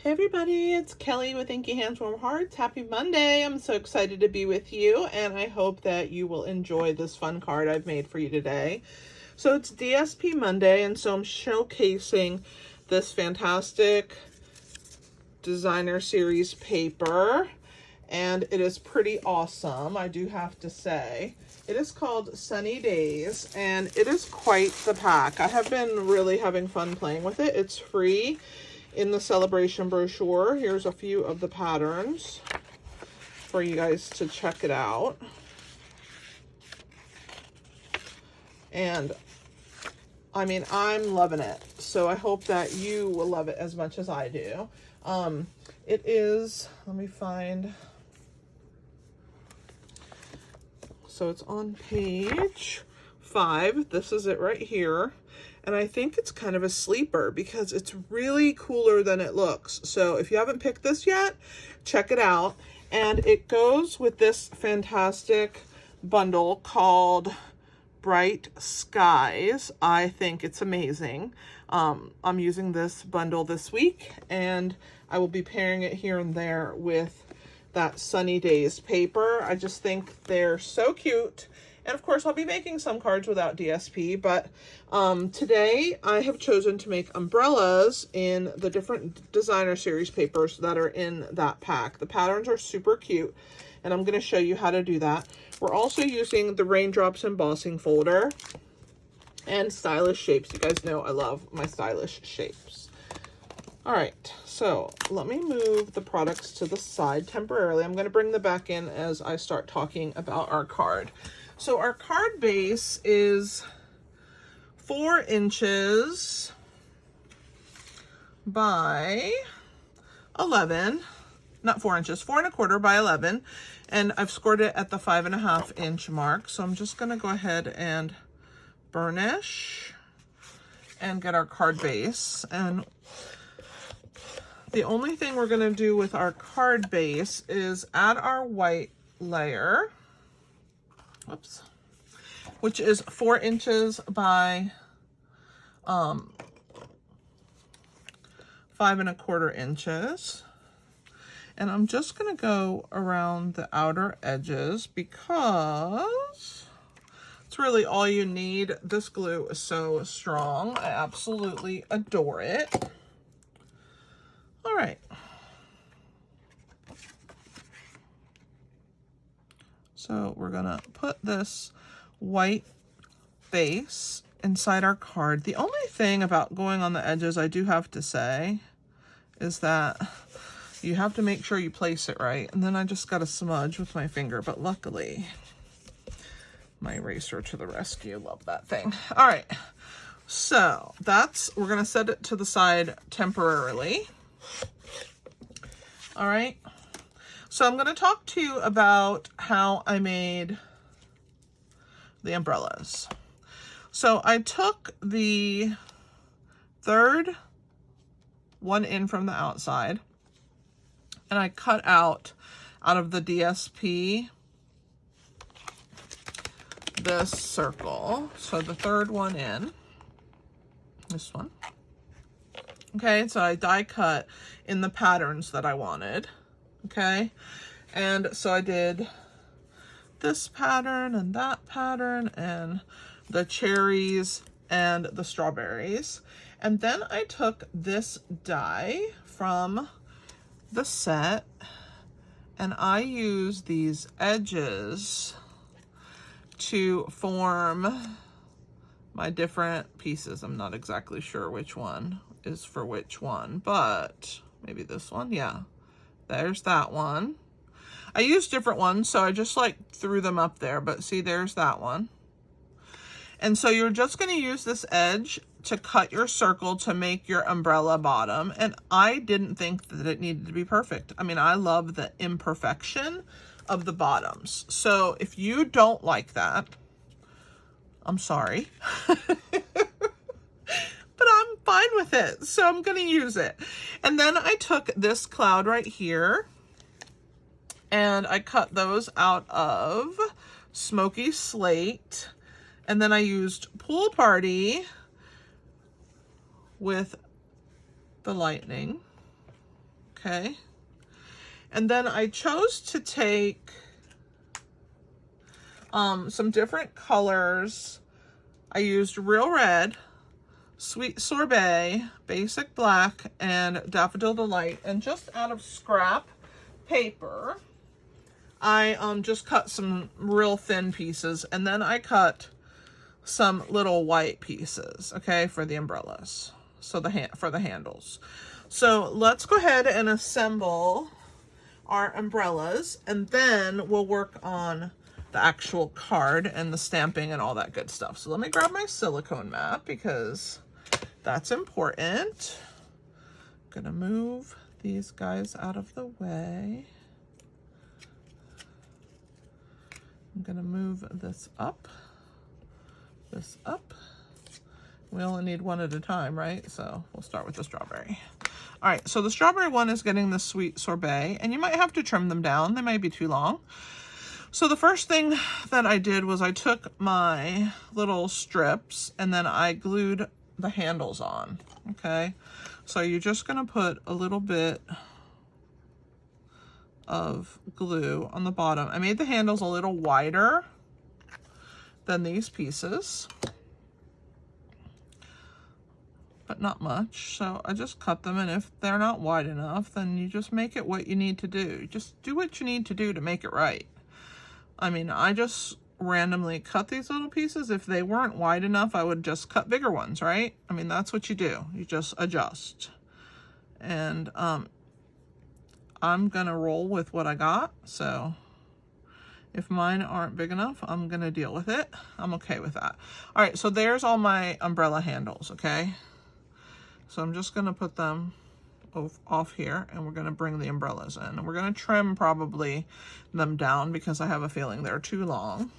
Hey everybody, it's Kelly with Inky Hands Warm Hearts. Happy Monday. I'm so excited to be with you, and I hope that you will enjoy this fun card I've made for you today. So it's DSP Monday, and so I'm showcasing this fantastic designer series paper, and it is pretty awesome, I do have to say. It is called Sunny Days, and it is quite the pack. I have been really having fun playing with it. It's free in the celebration brochure. Here's a few of the patterns for you guys to check it out. And I mean, I'm loving it. So I hope that you will love it as much as I do. It is, let me find, so it's on page 5. This is it right here. And I think it's kind of a sleeper because it's really cooler than it looks. So if you haven't picked this yet, check it out. And it goes with this fantastic bundle called Bright Skies. I think it's amazing. I'm using this bundle this week, and I will be pairing it here and there with that Sunny Days paper. I just think they're so cute. And of course, I'll be making some cards without DSP, but today I have chosen to make umbrellas in the different designer series papers that are in that pack. The patterns are super cute, and I'm going to show you how to do that. We're also using the Raindrops embossing folder and stylish shapes. You guys know I love my stylish shapes. All right, so let me move the products to the side temporarily. I'm going to bring them back in as I start talking about our card. So our card base is 4 inches by 11, not 4 inches, 4 1/4 by 11. And I've scored it at the 5.5 inch mark. So I'm just going to go ahead and burnish and get our card base. And the only thing we're going to do with our card base is add our white layer. Whoops, which is 4 inches by 5 1/4 inches. And I'm just going to go around the outer edges because it's really all you need. This glue is so strong. I absolutely adore it. All right. So we're gonna put this white base inside our card. The only thing about going on the edges, I do have to say, is that you have to make sure you place it right. And then I just got a smudge with my finger, but luckily my eraser to the rescue. Love that thing. All right, so we're gonna set it to the side temporarily. All right. So I'm going to talk to you about how I made the umbrellas. So I took the third one in from the outside, and I cut out of the DSP this circle. So the third one in, this one. Okay, so I die cut in the patterns that I wanted. Okay, and so I did this pattern and that pattern and the cherries and the strawberries. And then I took this die from the set and I used these edges to form my different pieces. I'm not exactly sure which one is for which one, but maybe this one, yeah. There's that one. I used different ones, so I just like threw them up there, but see, there's that one. And so you're just going to use this edge to cut your circle to make your umbrella bottom. And I didn't think that it needed to be perfect. I mean, I love the imperfection of the bottoms. So if you don't like that, I'm sorry. But I'm fine with it, so I'm going to use it. And then I took this cloud right here, and I cut those out of Smoky Slate. And then I used Pool Party with the lightning. okay? And then I chose to take some different colors. I used Real Red, Sweet Sorbet, Basic Black, and Daffodil Delight. And just out of scrap paper, I just cut some real thin pieces, and then I cut some little white pieces, okay, for the umbrellas. So for the handles. So let's go ahead and assemble our umbrellas, and then we'll work on the actual card and the stamping and all that good stuff. So let me grab my silicone mat because that's important. I'm gonna move these guys out of the way. I'm gonna move this up, this up. We only need one at a time, right? So we'll start with the strawberry. All right, so the strawberry one is getting the Sweet Sorbet, and you might have to trim them down. They might be too long. So the first thing that I did was I took my little strips and then I glued the handles on, okay? So you're just gonna put a little bit of glue on the bottom. I made the handles a little wider than these pieces, but not much. So I just cut them, and if they're not wide enough, then you just make it what you need to do. Just do what you need to do to make it right. I mean, I just randomly cut these little pieces. If they weren't wide enough, I would just cut bigger ones, right? I mean, that's what you do. You just adjust. And I'm gonna roll with what I got. So if mine aren't big enough, I'm gonna deal with it. I'm okay with that. All right, so there's all my umbrella handles, okay? So I'm just gonna put them off here, and we're gonna bring the umbrellas in. And we're gonna trim probably them down because I have a feeling they're too long,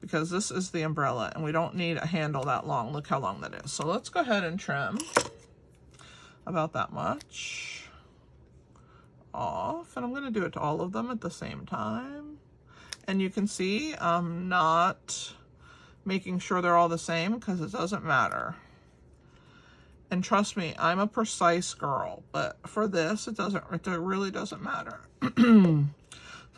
because this is the umbrella and we don't need a handle that long. Look how long that is. So let's go ahead and trim about that much off, and I'm gonna do it to all of them at the same time. And you can see I'm not making sure they're all the same because it doesn't matter. And trust me, I'm a precise girl, but for this, it really doesn't matter. So I'm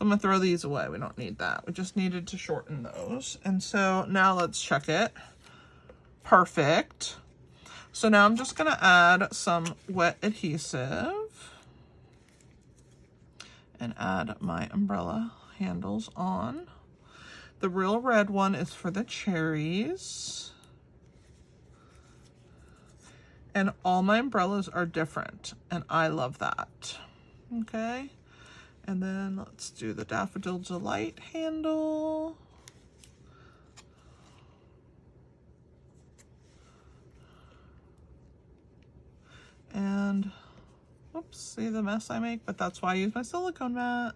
gonna throw these away. We don't need that. We just needed to shorten those. And so now let's check it. Perfect. So now I'm just gonna add some wet adhesive and add my umbrella handles on. The Real Red one is for the cherries. And all my umbrellas are different, and I love that. Okay, and then let's do the Daffodil Delight handle. And, oops, see the mess I make? But that's why I use my silicone mat.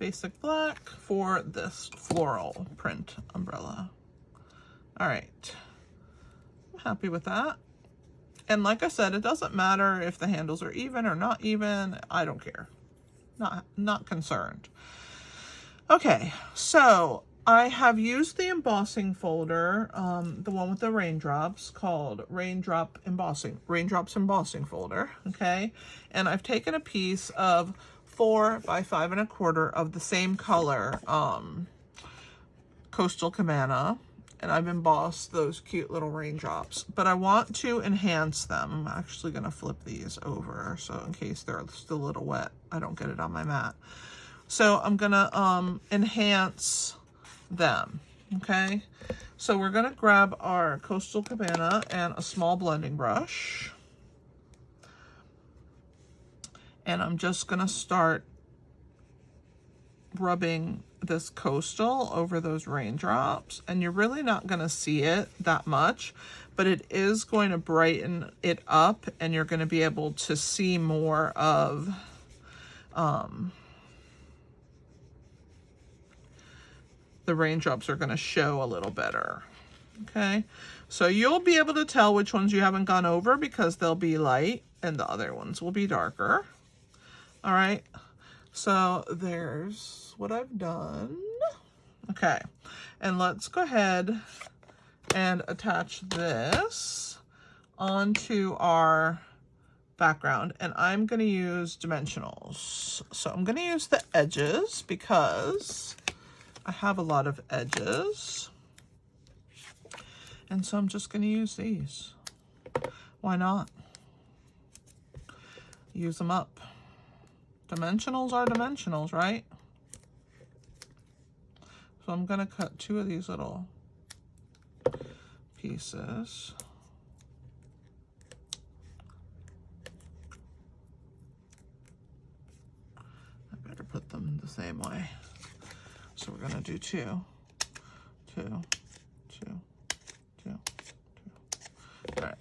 Basic Black for this floral print umbrella. All right, I'm happy with that. And like I said, it doesn't matter if the handles are even or not even. I don't care. Not concerned. Okay, so I have used the embossing folder, the one with the raindrops, called Raindrops Embossing Folder, okay? And I've taken a piece of 4 by 5 1/4 of the same color, Coastal Cabana, and I've embossed those cute little raindrops, but I want to enhance them. I'm actually gonna flip these over, so in case they're still a little wet, I don't get it on my mat. So I'm gonna enhance them, okay? So we're gonna grab our Coastal Cabana and a small blending brush. And I'm just gonna start rubbing this coastal over those raindrops, and you're really not going to see it that much, but it is going to brighten it up, and you're going to be able to see more of the raindrops are going to show a little better. Okay, so you'll be able to tell which ones you haven't gone over because they'll be light and the other ones will be darker. All right, so there's what I've done. Okay, and let's go ahead and attach this onto our background, and I'm going to use dimensionals. So I'm going to use the edges because I have a lot of edges. And so I'm just going to use these. Why not? Use them up. Dimensionals are dimensionals, right? So I'm going to cut 2 of these little pieces. I better put them the same way. So we're going to do 2, 2, 2, 2, 2. All right.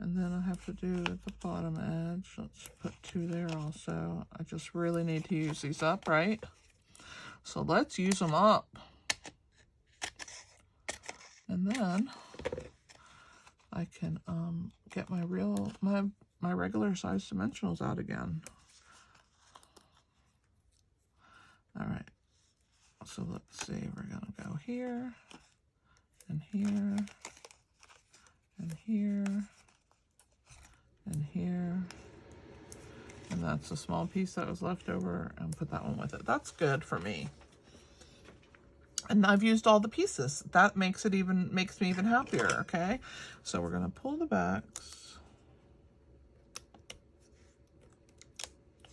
And then I have to do the bottom edge. Let's put 2 there also. I just really need to use these up, right? So let's use them up. And then I can get my regular size dimensionals out again. All right. So let's see, we're gonna go here and here and here and here. And that's a small piece that was left over, and put that one with it. That's good for me. And I've used all the pieces. That makes me even happier, okay? So we're gonna pull the backs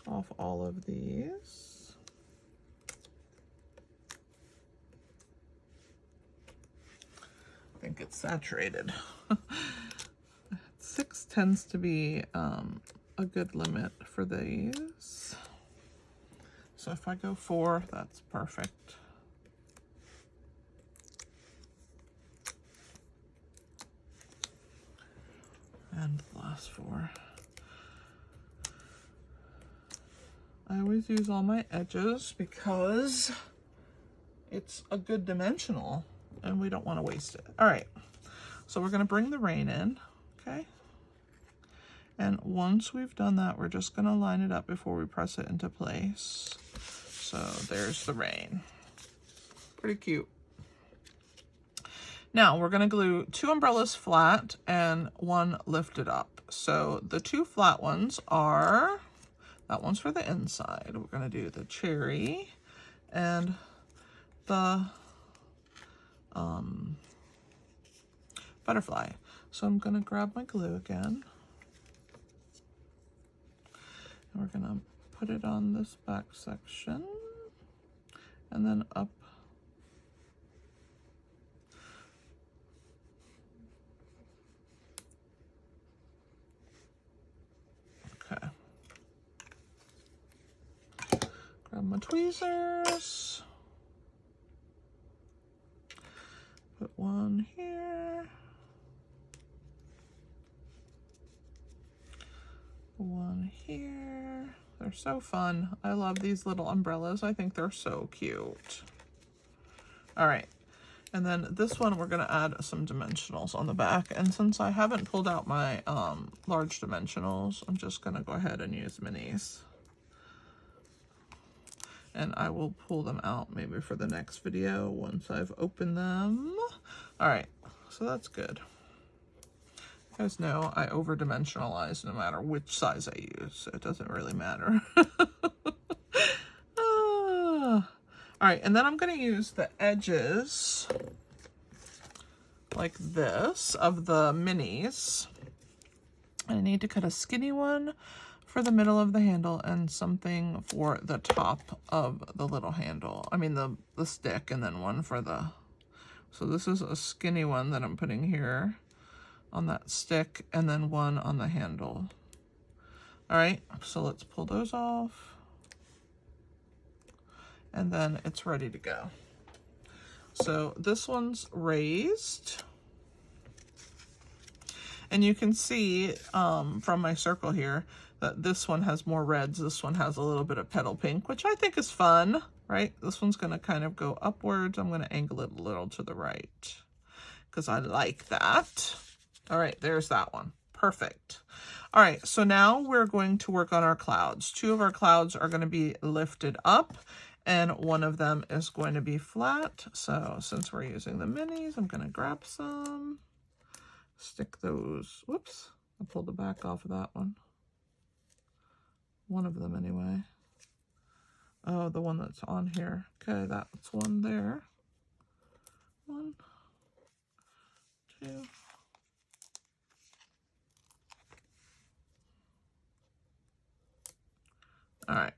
off all of these. I think it's saturated. 6 tends to be a good limit for these. So if I go 4, that's perfect. And the last 4. I always use all my edges because it's a good dimensional and we don't want to waste it. All right, so we're going to bring the rain in, okay? And once we've done that, we're just going to line it up before we press it into place. So there's the rain. Pretty cute. Now we're going to glue 2 umbrellas flat and 1 lifted up. So the 2 flat ones are, that one's for the inside. We're going to do the cherry and the butterfly. So I'm going to grab my glue again. And we're going to put it on this back section and then up. Okay. Grab my tweezers. Put 1 here. 1 here. They're so fun. I love these little umbrellas. I think they're so cute. All right. And then this one, we're going to add some dimensionals on the back. And since I haven't pulled out my large dimensionals, I'm just going to go ahead and use minis. And I will pull them out maybe for the next video once I've opened them. All right, so that's good. You guys know I over-dimensionalize no matter which size I use, so it doesn't really matter. All right, and then I'm going to use the edges like this of the minis. I need to cut a skinny one for the middle of the handle and something for the top of the little handle. I mean the stick, and then one for the... So this is a skinny one that I'm putting here on that stick, and then one on the handle. All right, so let's pull those off. And then it's ready to go. So this one's raised. And you can see from my circle here that this one has more reds. This one has a little bit of petal pink, which I think is fun, right? This one's gonna kind of go upwards. I'm gonna angle it a little to the right because I like that. All right, there's that one. Perfect. All right, so now we're going to work on our clouds. 2 of our clouds are gonna be lifted up, and one of them is going to be flat. So since we're using the minis, I'm going to grab some, stick those, whoops, I pulled the back off of that one. One of them anyway. Oh, the one that's on here. Okay, that's one there. 1, 2. All right.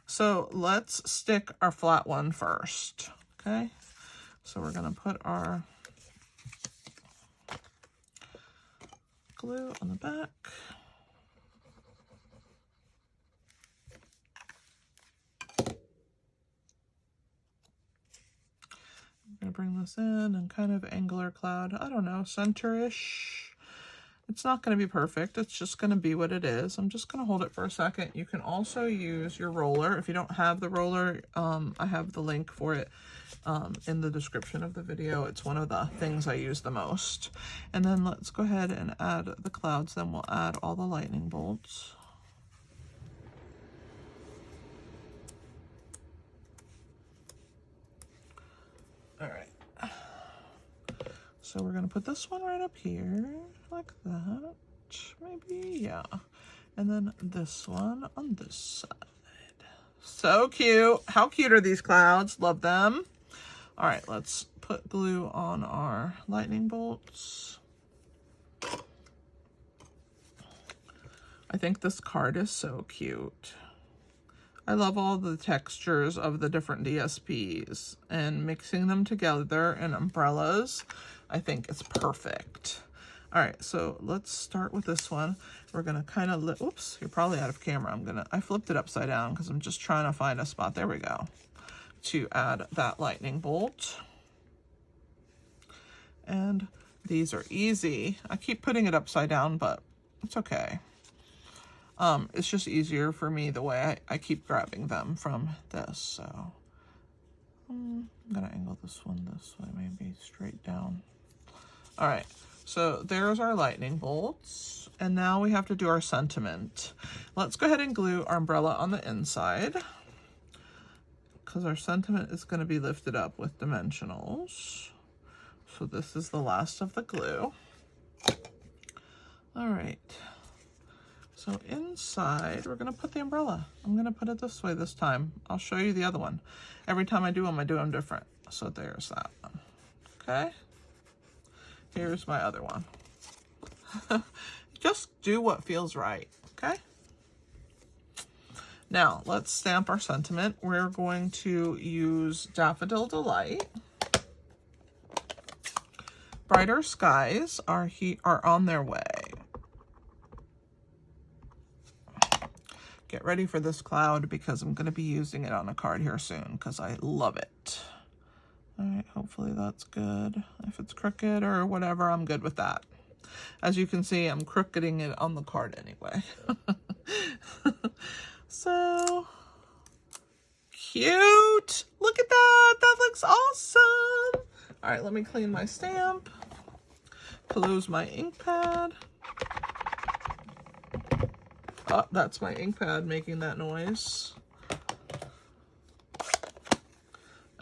So let's stick our flat one first. Okay. So we're going to put our glue on the back. I'm going to bring this in and kind of angle our cloud, I don't know, center-ish. It's not going to be perfect. It's just going to be what it is. I'm just going to hold it for a second. You can also use your roller. If you don't have the roller, I have the link for it in the description of the video. It's one of the things I use the most. And then let's go ahead and add the clouds. Then we'll add all the lightning bolts. All right. So we're going to put this one right up here, like that, maybe, yeah. And then this one on this side. So cute. How cute are these clouds? Love them. All right, let's put glue on our lightning bolts. I think this card is so cute. I love all the textures of the different DSPs, and mixing them together in umbrellas, I think it's perfect. All right, so let's start with this one. We're gonna kind of, oops, you're probably out of camera. I flipped it upside down because I'm just trying to find a spot. There we go. To add that lightning bolt. And these are easy. I keep putting it upside down, but it's okay. It's just easier for me the way I keep grabbing them from this. So I'm gonna angle this one this way, maybe straight down. All right, so there's our lightning bolts. And now we have to do our sentiment. Let's go ahead and glue our umbrella on the inside, because our sentiment is going to be lifted up with dimensionals. So this is the last of the glue. All right. So inside, we're going to put the umbrella. I'm going to put it this way this time. I'll show you the other one. Every time I do them different. So there's that one. Okay. Here's my other one. Just do what feels right. Okay. Now, let's stamp our sentiment. We're going to use Daffodil Delight. Brighter skies are on their way. Get ready for this cloud because I'm going to be using it on a card here soon because I love it. All right, hopefully that's good. If it's crooked or whatever, I'm good with that. As you can see, I'm crookeding it on the card anyway. So cute. Look at that. That looks awesome. All right, let me clean my stamp. Close my ink pad. Oh, that's my ink pad making that noise.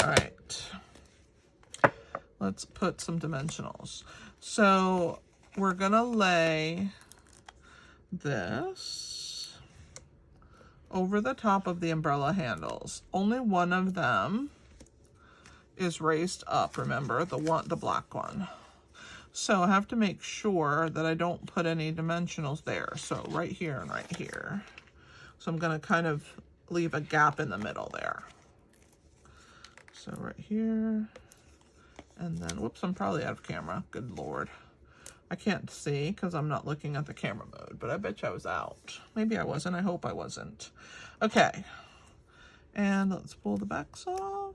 All right. Let's put some dimensionals. So we're gonna lay this over the top of the umbrella handles. Only one of them is raised up, remember, the black one. So I have to make sure that I don't put any dimensionals there. So right here and right here. So I'm gonna kind of leave a gap in the middle there. So right here, and then, whoops, I'm probably out of camera, good Lord. I can't see because I'm not looking at the camera mode, but I bet you I was out. Maybe I wasn't, I hope I wasn't. Okay, and let's pull the backs off.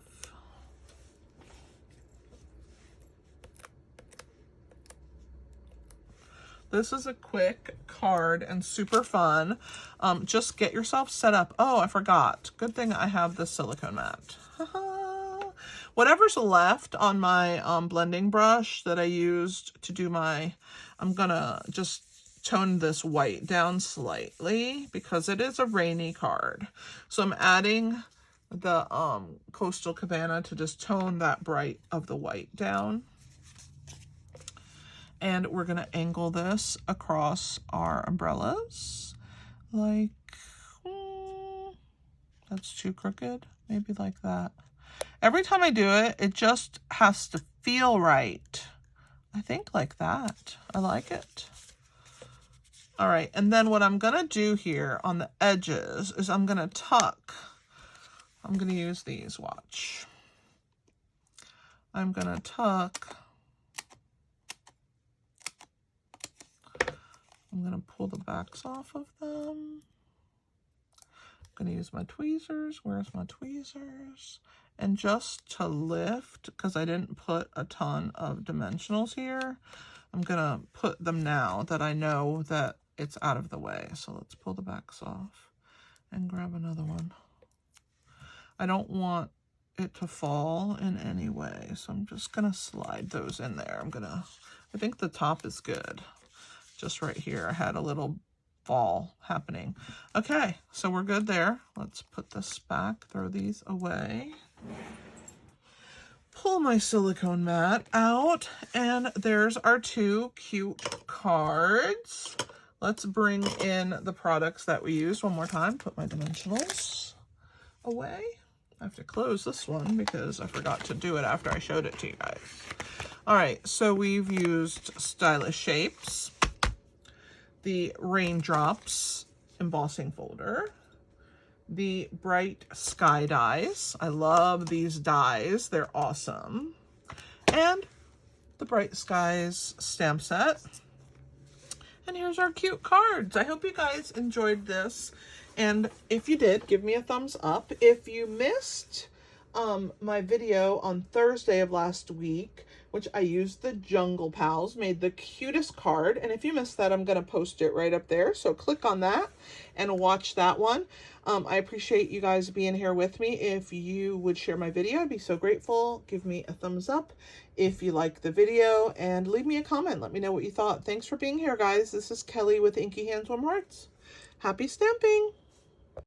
This is a quick card and super fun. Just get yourself set up. Oh, I forgot. Good thing I have this silicone mat. Whatever's left on my blending brush that I used to do my, I'm gonna just tone this white down slightly because it is a rainy card. So I'm adding the Coastal Cabana to just tone that bright of the white down. And we're going to angle this across our umbrellas. Like, that's too crooked. Maybe like that. Every time I do it, it just has to feel right. I think like that. I like it. All right, and then what I'm going to do here on the edges is I'm going to tuck. I'm going to use these, watch. I'm going to tuck. I'm going to pull the backs off of them. I'm going to use my tweezers. Where's my tweezers? And just to lift, because I didn't put a ton of dimensionals here, I'm going to put them now that I know that it's out of the way. So let's pull the backs off and grab another one. I don't want it to fall in any way, so I'm just going to slide those in there. I think the top is good. Just right here, I had a little fall happening. Okay, so we're good there. Let's put this back, throw these away. Pull my silicone mat out, and there's our 2 cute cards. Let's bring in the products that we used one more time. Put my dimensionals away. I have to close this one because I forgot to do it after I showed it to you guys. All right, so we've used Stylish Shapes, the Raindrops embossing folder, the Bright Sky dies. I love these dies. They're awesome. And the Bright Skies stamp set. And here's our cute cards. I hope you guys enjoyed this. And if you did, give me a thumbs up. If you missed my video on Thursday of last week, which I used the Jungle Pals, made the cutest card. And if you missed that, I'm going to post it right up there. So click on that and watch that one. I appreciate you guys being here with me. If you would share my video, I'd be so grateful. Give me a thumbs up if you like the video, and leave me a comment. Let me know what you thought. Thanks for being here, guys. This is Kelly with Inky Hands Warm Hearts. Happy stamping!